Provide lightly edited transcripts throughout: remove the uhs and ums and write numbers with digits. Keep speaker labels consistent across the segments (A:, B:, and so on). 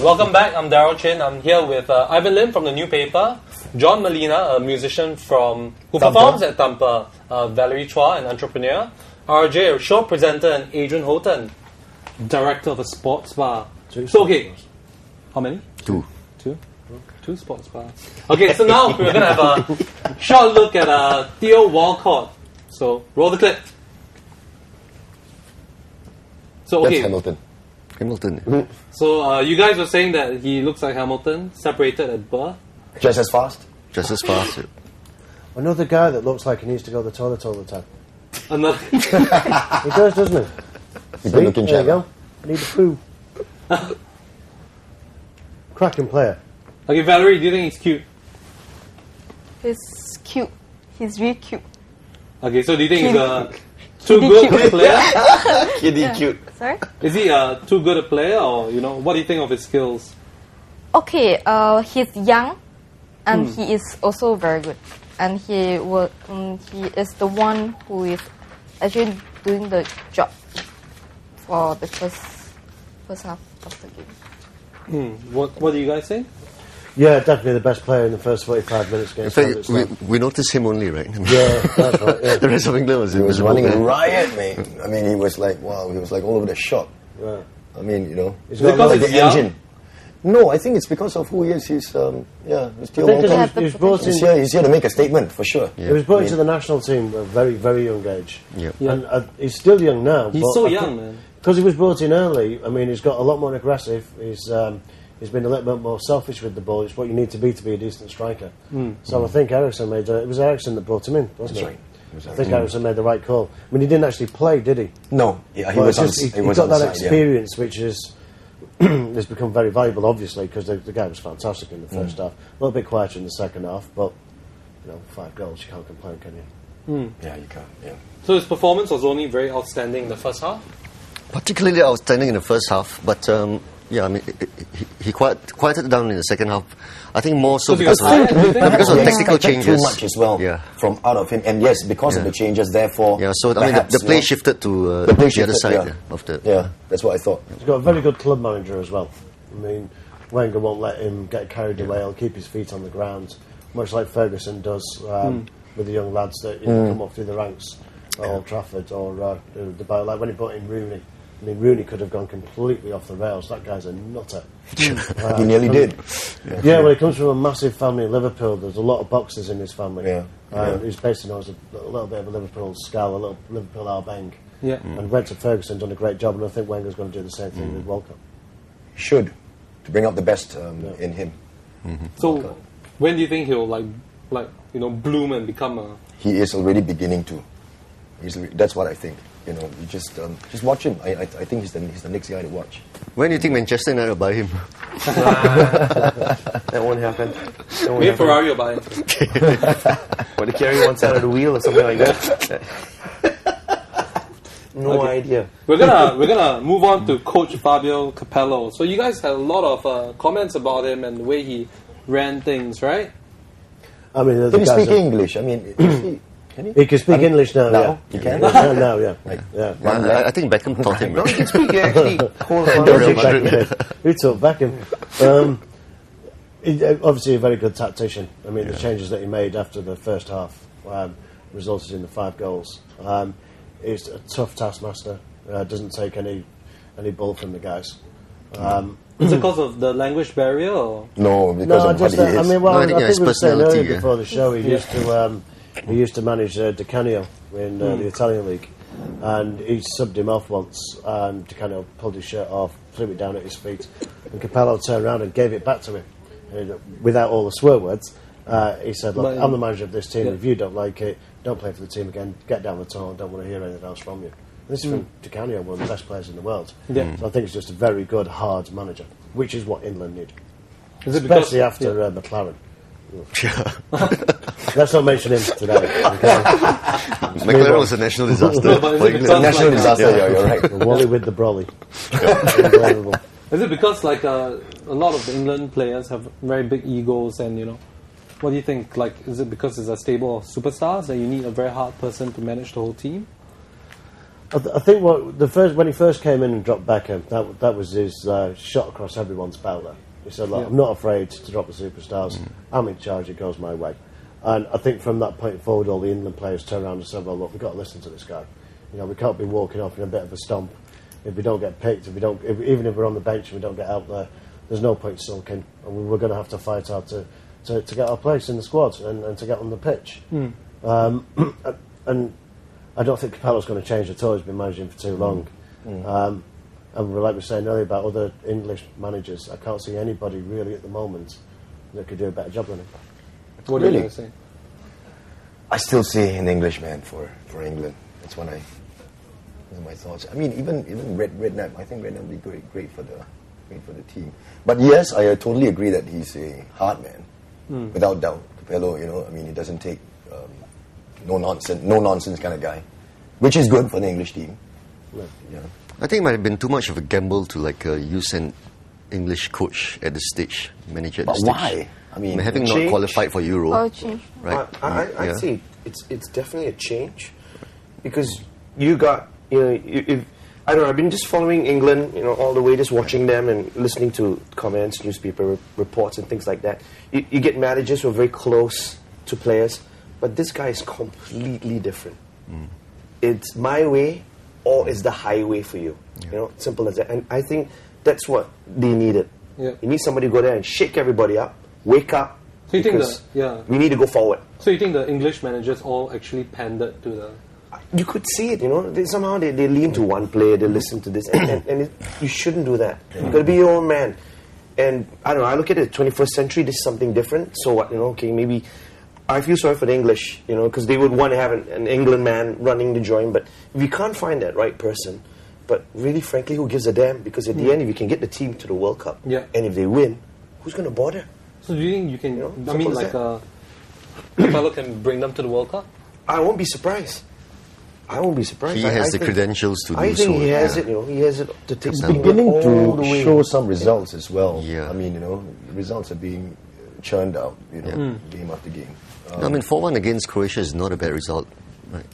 A: welcome back. I'm Daryl Chin. I'm here with Ivan Lim from the New Paper, John Molina, a musician who performs at Tampa, Valerie Chua, an entrepreneur, RJ, a show presenter, and Adrian Houghton, director of a sports bar. So, okay, how many?
B: Two
A: sports bars. Okay, so now we're going to have a short look at Theo Walcott. So, roll the clip. So, okay.
B: That's Hamilton.
A: So, you guys were saying that he looks like Hamilton, separated at birth.
B: Just as fast.
C: Another guy that looks like he needs to go to the toilet all the time.
A: Another.
C: He does, doesn't he?
B: He's good looking
C: there you
B: chap.
C: go. Need a poo. Cracking player.
A: Okay, Valerie, do you think he's cute?
D: He's cute. He's really cute.
A: Okay, so do you think he's too good a player?
B: Kitty cute.
D: Sorry?
A: Is he too good a player, or what do you think of his skills?
D: Okay, he's young, and he is also very good. And he is the one who is actually doing the job for the first half of the game.
A: What do you guys think?
C: Yeah, definitely the best player in the first 45 minutes
B: In
C: against
B: fact, we noticed him only, right?
C: Yeah, that's right. Yeah.
B: The rest of England
E: was running a riot, mate. I mean, he was like, wow, he was like all over the shop.
C: Right.
E: I mean,
A: Is it because
E: like
A: he's
E: the
A: young?
E: engine. No, I think it's because of who he is. He's Theo Walcott.
C: He was brought in.
E: He's here to make a statement, for sure.
C: He was brought into the national team at a very, very young age.
B: Yeah.
C: And he's still young now.
A: He's so young, man.
C: Because he was brought in early, I mean, he's got a lot more aggressive. He's been a little bit more selfish with the ball. It's what you need to be a decent striker. So I think Ericsson it was Ericsson that brought him in, wasn't it?
E: That's right.
C: I think Ericsson made the right call. I mean, he didn't actually play, did he?
E: No, yeah, he
C: Well,
E: was on
C: he
E: was
C: got
E: on the
C: that
E: side,
C: experience, which is has become very valuable, obviously, because the guy was fantastic in the first half. A little bit quieter in the second half, but 5 goals, you can't complain, can you?
E: Yeah, you can't. Yeah.
A: So his performance was only very outstanding in the first half?
B: Particularly outstanding in the first half, but I mean, he quieted down in the second half. I think more so because of tactical changes.
E: Too much as well from out of him, and yes, because of the changes, therefore.
B: Yeah, so I mean, the play shifted to the other side of the.
E: Yeah, that's what I thought.
C: He's got a very good club manager as well. I mean, Wenger won't let him get carried away. He'll keep his feet on the ground, much like Ferguson does with the young lads that come up through the ranks at Old Trafford or like when he brought in Rooney. I mean, Rooney could have gone completely off the rails. That guy's a nutter.
E: He nearly did.
C: Yeah, well, he comes from a massive family in Liverpool. There's a lot of boxers in his family. He's basically knows a little bit of a Liverpool skull, a little Liverpool Albang.
A: Yeah.
C: And went to Ferguson, done a great job, and I think Wenger's going to do the same thing with Walcott.
E: Should, to bring out the best in him.
A: So, when do you think he'll bloom and become a?
E: He is already beginning to. That's what I think. You just watch him. I think he's the next guy to watch.
B: When do you think Manchester United will buy him?
F: That won't happen.
A: Maybe Ferrari will buy him.
F: Or to carry one side of the wheel or something like that. No idea.
A: We're gonna move on to Coach Fabio Capello. So you guys had a lot of comments about him and the way he ran things, right?
C: I mean,
E: can he speak English? I mean, can he?
C: He can speak English now.
E: Now? He can?
C: Now, yeah.
B: I think Beckham taught him.
F: No, he can speak actually.
C: Who taught Beckham? Obviously a very good tactician. I mean, the changes that he made after the first half resulted in the 5 goals. He's a tough taskmaster. Doesn't take any bull from the guys.
A: Is it because of the language barrier? Or?
E: No, because of what he is.
C: I mean, well, I think we were saying earlier
B: yeah.
C: before the show, he used to manage Di Canio in the Italian league, and he subbed him off once, and Di Canio pulled his shirt off, threw it down at his feet, and Capello turned around and gave it back to him. And without all the swear words, he said, look, I'm the manager of this team, if you don't like it, don't play for the team again, get down the tunnel, don't want to hear anything else from you. And this is from Di Canio, one of the best players in the world.
A: Yeah.
C: So I think it's just a very good, hard manager, which is what England need.
A: Is it
C: Especially after McLaren. Let's not mention him today. Okay?
B: McLaren was a national disaster.
E: National disaster, you're right.
C: Wally with the brolly. Unbelievable.
A: Is it because a lot of the England players have very big egos and what do you think? Is it because it's a stable of superstars that you need a very hard person to manage the whole team?
C: I think when he first came in and dropped Beckham, that was his shot across everyone's bow there. He said, "Look, I'm not afraid to drop the superstars. I'm in charge. It goes my way." And I think from that point forward, all the England players turned around and said, "Well, look, we've got to listen to this guy. You know, we can't be walking off in a bit of a stomp. If we don't get picked, even if we're on the bench and we don't get out there, there's no point sulking. And we're going to have to fight hard to get our place in the squad and to get on the pitch." And I don't think Capello's going to change at all. He's been managing for too long. And like we were saying earlier about other English managers, I can't see anybody really at the moment that could do a better job than him.
A: What do you say?
E: I still see an Englishman for England. That's one of my thoughts. I mean, even Redknapp. I think Redknapp would be great for the team. But yes, I totally agree that he's a hard man, without doubt. Capello, you know, I mean, he doesn't take no nonsense kind of guy, which is good for the English team. Yeah.
B: I think it might have been too much of a gamble to use an English coach at this stage, manager at this stage.
E: Why? I mean,
B: having not qualified for Euro,
D: change.
B: right?
F: I'd say it's definitely a change, because you got, you know, if I don't know, I've been just following England, you know, all the way, just watching them and listening to comments, newspaper reports and things like that. You get managers who are very close to players, but this guy is completely different. It's my way or it's the highway for you. You know, simple as that. And I think that's what they needed.
A: Yeah.
F: You need somebody to go there and shake everybody up, wake up.
A: So you think
F: because we need to go forward.
A: So you think the English managers all actually pandered to the...
F: You could see it, you know. Somehow they lean to one player, they listen to this, and you shouldn't do that. You've got to be your own man. And I don't know, I look at it, 21st century, this is something different. So what, you know, okay, maybe... I feel sorry for the English, you know, because they would want to have an England man running the joint, but if you can't find that right person, but really, frankly, who gives a damn? Because at the end, if you can get the team to the World Cup, and if they win, who's going to bother?
A: So do you think you can,
F: You know,
A: I mean, like, Capello can bring them to the World Cup?
F: I won't be surprised.
B: He has the credentials to do so.
F: I think he has it, you know, he has it to take
E: He's
F: the
E: beginning
F: all the
E: to
F: way.
E: show some results as well.
B: Yeah.
E: I mean, you know, the results are being churned out, you know, game after game.
B: I mean, 4-1 against Croatia is not a bad result, right?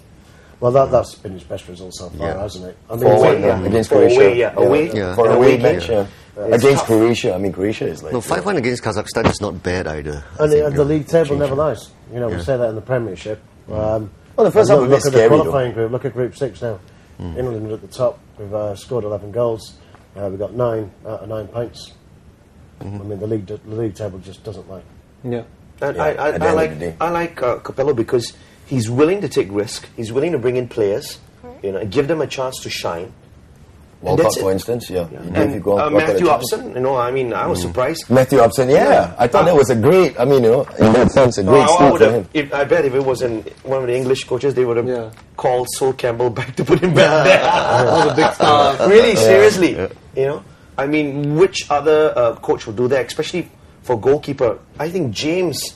C: Well, that's been his best result so far, hasn't it? I mean,
E: 4-1 against Croatia.
F: Away.
E: For an away match,
F: It's
E: against
F: tough.
E: Croatia. I mean, Croatia is like...
B: No, 5-1 against Kazakhstan is not bad either.
C: And the league table never lies. You know, we say that in the Premiership.
E: Well, the first half was a bit
C: look at the
E: scary,
C: qualifying group. Look at Group 6 now. England at the top. We've scored 11 goals. We've got 9 out of 9 points. I mean, the league table just doesn't lie.
A: Yeah.
F: And
E: at the end of the day.
F: I like Capello because he's willing to take risk. He's willing to bring in players, you know, and give them a chance to shine.
E: Walcott, for instance, He gave
F: And
E: you Walcott a
F: Matthew
E: chance.
F: Upson, you know, I mean, I was surprised.
E: Matthew Upson, I thought that was a great, I mean, you know, in that sense, a great steal for him.
F: I bet if it was one of the English coaches, they would have called Sol Campbell back to put him back there.
A: All the big stars.
F: Really, seriously, you know. I mean, which other coach would do that, especially for goalkeeper? I think James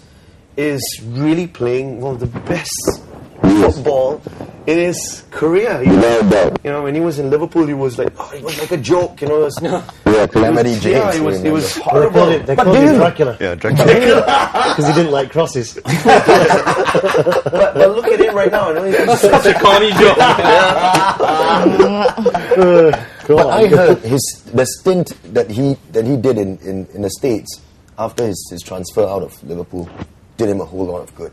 F: is really playing one of the best football in his career. You know, when he was in Liverpool, he was like a joke. You know,
E: Calamity James.
F: It was horrible.
C: They called him Dracula.
B: Yeah, Dracula.
C: Because he didn't like crosses.
F: But look at him right now. You know, he's
A: Such a corny joke.
E: But I heard the stint that he did in the States after his transfer out of Liverpool did him a whole lot of good.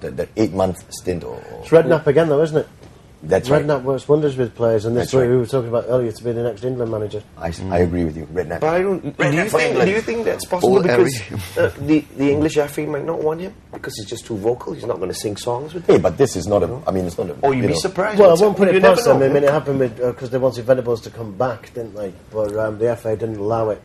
E: That 8-month stint
C: It's Redknapp again, though, isn't it?
E: That's right.
C: Redknapp works wonders with players, and this
E: That's
C: is what
E: right.
C: we were talking about earlier to be the next England manager.
E: I agree with you, Redknapp.
F: But I don't. Do you think that's possible?
B: Old
F: Because the English FA might not want him because he's just too vocal. He's not going to sing songs with them.
E: Hey, but this is not a. I mean, it's not a.
F: Oh, you'd
E: you
F: be
E: know,
F: surprised.
C: Well, I won't put it
F: You never
C: past them.
F: know.
C: I mean, it happened with because they wanted Venables to come back, didn't they? But the FA didn't allow it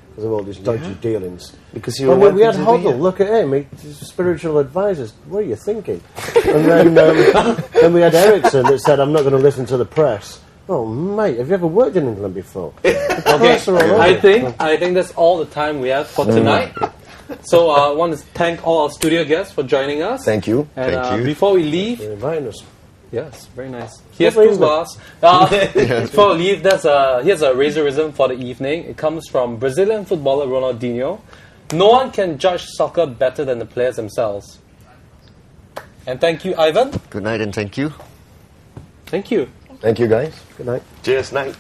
C: because of all these dodgy dealings.
F: Because he
C: Well,
F: wanted
C: we had
F: to do
C: Hoddle.
F: it.
C: Look at him. He's spiritual advisors. What are you thinking? And then we had Ericsson that said, "I'm not going to listen to the press." Oh, mate, have you ever worked in England before?
A: Okay, I think that's all the time we have for tonight. So I want to thank all our studio guests for joining us.
E: Thank you.
A: And
B: Thank you.
A: before we leave,
C: You're inviting us.
A: yes, very nice. Here's
C: Lovely,
A: two
C: isn't it?
A: bars. Before we leave, here's a Razorism for the evening. It comes from Brazilian footballer Ronaldinho. No one can judge soccer better than the players themselves. And thank you, Ivan.
B: Good night and thank you.
A: Thank you.
E: Thank you, guys.
C: Good night.
F: Cheers, night.